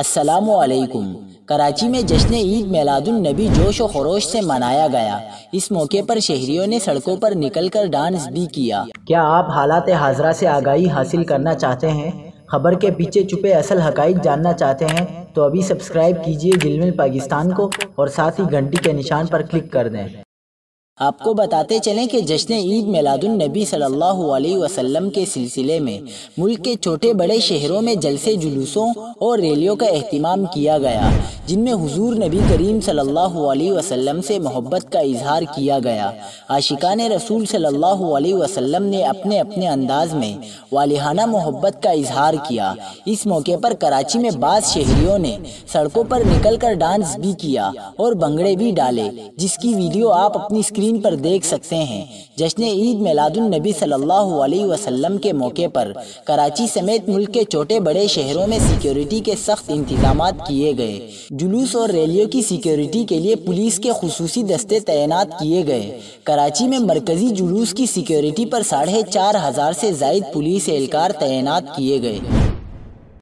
السلام علیکم۔ کراچی میں جشن عید میلاد النبی جوش و خروش سے منایا گیا۔ اس موقع پر شہریوں نے سڑکوں پر نکل کر ڈانس بھی کیا۔ کیا آپ حالات حاضرہ سے آگاہی حاصل کرنا چاہتے ہیں؟ خبر کے پیچھے چھپے اصل حقائق جاننا چاہتے ہیں تو ابھی سبسکرائب کیجئے جلمل پاکستان کو اور ساتھ ہی گھنٹی کے نشان پر کلک کر دیں۔ آپ کو بتاتے چلیں کہ جشن عید میلاد النبی صلی اللہ علیہ وسلم کے سلسلے میں ملک کے چھوٹے بڑے شہروں میں جلسے جلوسوں اور ریلیوں کا اہتمام کیا گیا، جن میں حضور نبی کریم صلی اللہ علیہ وسلم سے محبت کا اظہار کیا گیا۔ عاشقان رسول صلی اللہ علیہ وسلم نے اپنے اپنے انداز میں والہانہ محبت کا اظہار کیا۔ اس موقع پر کراچی میں بعض شہریوں نے سڑکوں پر نکل کر ڈانس بھی کیا اور بھنگڑے بھی ڈالے، جس کی ویڈیو آپ اپنی اسکرین پر دیکھ سکتے ہیں۔ جشن عید میلاد النبی صلی اللہ علیہ وسلم کے موقع پر کراچی سمیت ملک کے چھوٹے بڑے شہروں میں سیکیورٹی کے سخت انتظامات کیے گئے۔ جلوس اور ریلیوں کی سیکیورٹی کے لیے پولیس کے خصوصی دستے تعینات کیے گئے۔ کراچی میں مرکزی جلوس کی سیکیورٹی پر 4500 سے زائد پولیس اہلکار تعینات کیے گئے۔